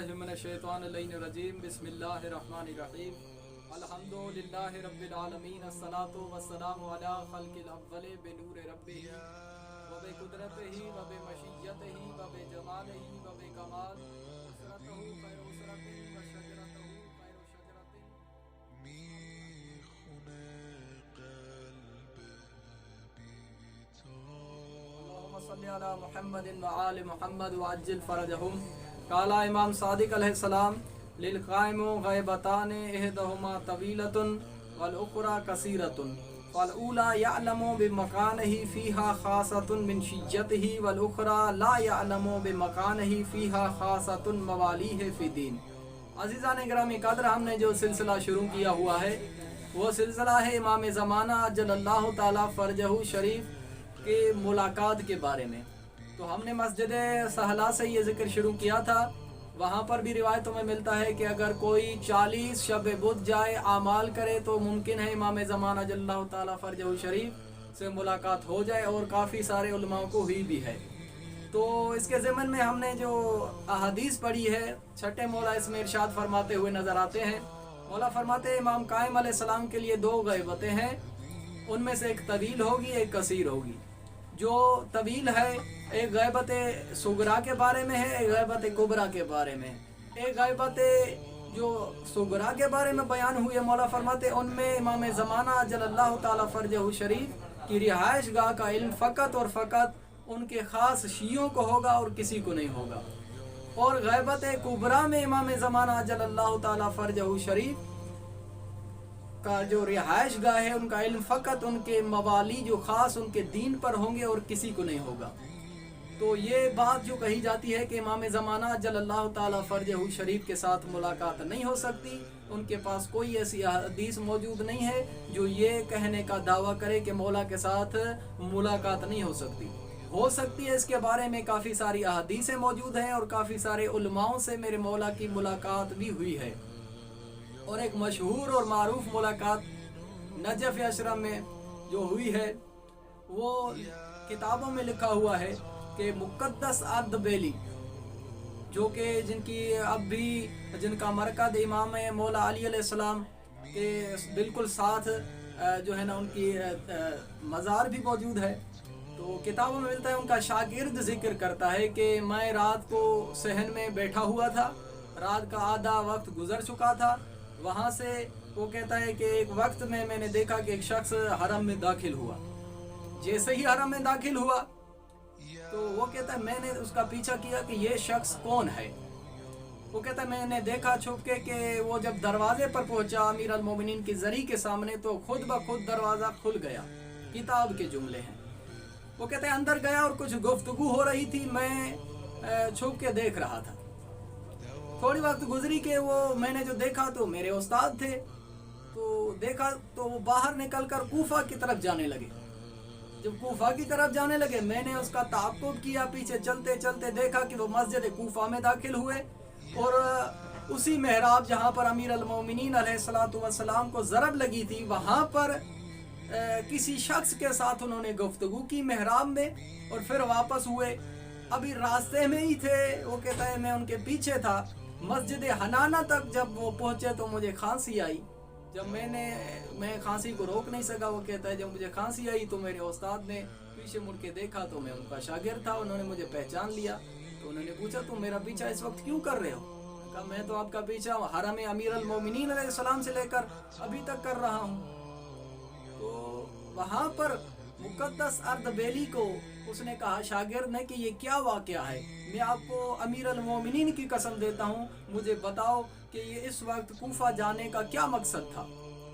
बिल्लाहि मिनश्शैतानिर्रजीम बिस्मिल्लाहिर्रहमानिर्रहीम अल्हम्दुलिल्लाहि रब्बिल आलमीन अस्सलातु वस्सलामु अला खल्किल अव्वल बिनूरि रब्बिही व बिकुदरतिही व बिमशीयतिही व बिजमालिही व बिकमाल उसरतहु खैरु उसरतिन व शजरतहु खैरु शजरतिन अल्लाहुम्मा सल्लि अला मुहम्मदिन व आलि मुहम्मद व अज्जिल फरजहुम। काला इमाम सादिक अलैहिस्सलाम लिल कायमु गैबतान इहदहुमा तवीलतुन वल उखरा कसीरतुन वल ऊला यअलमु बिमकानिही फीहा खासतुन मिन शिज्जतिही वल उखरा ला यअलमु बिमकानिही फीहा खासतुन मवालीहि फिद्दीन। अज़ीज़ान गिरामी कदर, हमने जो सिलसिला शुरू किया हुआ है वो सिलसिला है इमाम ज़माना अज्जलल्लाहु ताला फरजहु शरीफ के मुलाकात के बारे में। तो हमने मस्जिद सहला से ये ज़िक्र शुरू किया था। वहाँ पर भी रिवायतों में मिलता है कि अगर कोई 40 शब बुध जाए आमाल करे तो मुमकिन है इमाम ज़माना अज्जलल्लाहु ताला फरजहु शरीफ से मुलाकात हो जाए, और काफ़ी सारे उलमाओं को हुई भी है। तो इसके ज़मन में हमने जो अहादीस पढ़ी है, छठे मौला इसमें इरशाद फरमाते हुए नज़र आते हैं। मौला फरमाते हैं इमाम कायम अलैहिस्सलाम के लिए 2 गैबतें हैं, उनमें से एक तवील होगी एक कसीर होगी। जो तवील है एक गैबत सुगरा के बारे में है, एक गैबत कुबरा के बारे में। एक गैबत जो सुगरा के बारे में बयान हुई है, मौला फरमाते उनमें इमाम ज़माना अज्जलल्लाहु ताला फरजहु शरीफ की रिहाइश गाह का इल्म फ़कत और फ़कत उनके ख़ास शियों को होगा और किसी को नहीं होगा। और गैबत कुबरा में इमाम ज़माना अज्जलल्लाहु ताला फरजहु शरीफ का जो रिहाइश गाह है उनका इल्म फ़कत उनके मवाली जो ख़ास उनके दीन पर होंगे और किसी को नहीं होगा। तो ये बात जो कही जाती है कि इमाम ज़माना अज्जलल्लाहु ताला फरजहु शरीफ के साथ मुलाकात नहीं हो सकती, उनके पास कोई ऐसी हदीस मौजूद नहीं है जो ये कहने का दावा करे कि मौला के साथ मुलाकात नहीं हो सकती। हो सकती है, इसके बारे में काफ़ी सारी अहादीसें मौजूद हैं और काफ़ी सारे उलमाओं से मेरे मौला की मुलाकात भी हुई है। और एक मशहूर और मारूफ मुलाकात नजफ़ अशरम में जो हुई है वो किताबों में लिखा हुआ है कि मुक़द्दस अर्द बेली, जो कि जिनका मरकज़ इमाम मौला अली अलैहिस्सलाम के बिल्कुल साथ जो है ना उनकी मज़ार भी मौजूद है। तो किताबों में मिलता है, उनका शागिर्द ज़िक्र करता है कि मैं रात को सहन में बैठा हुआ था, रात का आधा वक्त गुज़र चुका था। वहाँ से वो कहता है कि एक वक्त में मैंने देखा कि एक शख्स हरम में दाखिल हुआ। जैसे ही हरम में दाखिल हुआ तो वो कहता है मैंने उसका पीछा किया कि ये शख्स कौन है। वो कहता है मैंने देखा छुप के कि वो जब दरवाजे पर पहुंचा अमीर अल मोमिनीन की जरी के सामने तो खुद ब खुद दरवाज़ा खुल गया। किताब के जुमले हैं। वो कहते हैं अंदर गया और कुछ गुफ्तगू हो रही थी, मैं छुप के देख रहा था। थोड़ी वक्त गुजरी के वो मैंने जो देखा तो मेरे उस्ताद थे, तो देखा तो वो बाहर निकलकर कूफा की तरफ जाने लगे। जब कूफा की तरफ जाने लगे मैंने उसका ताक़ुब किया, पीछे चलते चलते देखा कि वो मस्जिद कूफा में दाखिल हुए और उसी महराब जहाँ पर अमीर अल मोमिनीन अलैहिस्सलातु वस्सलाम को ज़रब लगी थी वहाँ पर किसी शख्स के साथ उन्होंने गुफ्तगू की महराब में और फिर वापस हुए। अभी रास्ते में ही थे, वो कहता है मैं उनके पीछे था। मस्जिद हनाना तक जब वो पहुँचे तो मुझे खांसी आई। जब मैं खांसी को रोक नहीं सका, वो कहता है जब मुझे खांसी आई तो मेरे उस्ताद ने पीछे मुड़ के देखा तो मैं उनका शागिर्द था। उन्होंने मुझे पहचान लिया तो उन्होंने पूछा तुम मेरा पीछा इस वक्त क्यों कर रहे हो? कहा मैं तो आपका पीछा हरम अमीर अल मोमिनीन अलैहिस्सलाम से लेकर अभी तक कर रहा हूँ। तो वहाँ पर मुक़द्दस अर्द बेली को उसने कहा शागिर्द ने कि ये क्या वाक़या है, मैं आपको अमीर अल मोमिनीन की कसम देता हूँ, मुझे बताओ कि ये इस वक्त कूफा जाने का क्या मकसद था।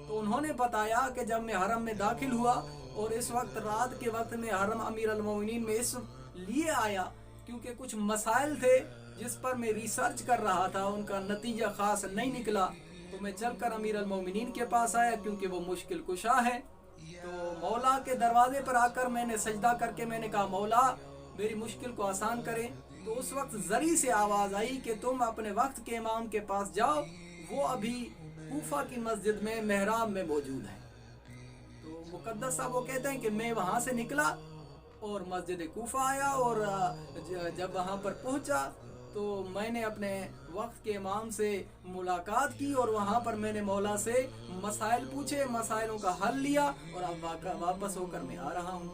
तो उन्होंने बताया कि जब मैं हरम में दाखिल हुआ और इस वक्त रात के वक्त में हरम अमीर अल मोमिनीन में इस लिए आया क्योंकि कुछ मसाइल थे जिस पर मैं रिसर्च कर रहा था, उनका नतीजा ख़ास नहीं निकला। तो मैं चलकर अमीर अल मोमिनीन के पास आया क्योंकि वो मुश्किल कुशा है। तो मौला के दरवाजे पर आकर मैंने सजदा करके मैंने कहा मौला मेरी मुश्किल को आसान करें। तो उस वक्त जरी से आवाज़ आई कि तुम अपने वक्त के इमाम के पास जाओ, वो अभी कूफा की मस्जिद में महराब में मौजूद है। तो मुक़द्दस साहब वो कहते हैं कि मैं वहाँ से निकला और मस्जिद कूफा आया और जब वहाँ पर पहुँचा تو میں نے اپنے وقت کے امام سے ملاقات کی اور وہاں پر میں نے مولا سے مسائل پوچھے، مسائلوں کا حل لیا اور اب واپس ہو کر میں آ رہا ہوں۔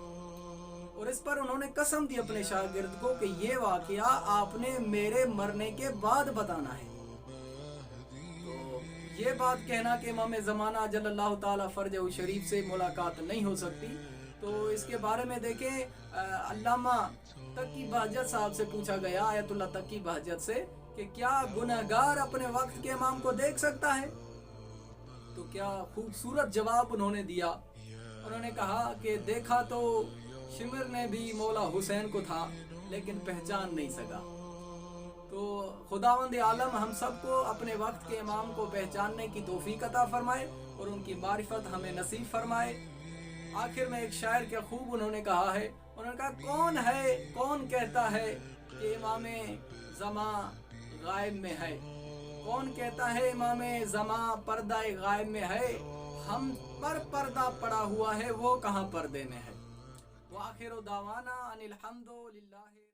اور اس پر انہوں نے قسم دی اپنے شاگرد کو کہ یہ واقعہ آپ نے میرے مرنے کے بعد بتانا ہے۔ تو یہ بات کہنا کہ امام زمانہ جل اللہ تعالیٰ فرجہ شریف سے ملاقات نہیں ہو سکتی، تو اس کے بارے میں دیکھیں علامہ تقی بہجت صاحب سے پوچھا گیا، آیت اللہ تقی بہجت سے، کہ کیا گنہگار اپنے وقت کے امام کو دیکھ سکتا ہے؟ تو کیا خوبصورت جواب انہوں نے دیا۔ انہوں نے کہا کہ دیکھا تو شمر نے بھی مولا حسین کو تھا لیکن پہچان نہیں سکا۔ تو خداوند عالم ہم سب کو اپنے وقت کے امام کو پہچاننے کی توفیق عطا فرمائے اور ان کی معرفت ہمیں نصیب فرمائے۔ آخر میں ایک شاعر کے خوب انہوں نے کہا ہے، انہوں نے کہا کون ہے، کون کہتا ہے کہ امام زمان غائب میں ہے، کون کہتا ہے امام زمان پردہ غائب میں ہے، ہم پر پردہ پڑا ہوا ہے وہ کہاں پردے میں ہے۔ وآخر دعوانا ان الحمد للہ۔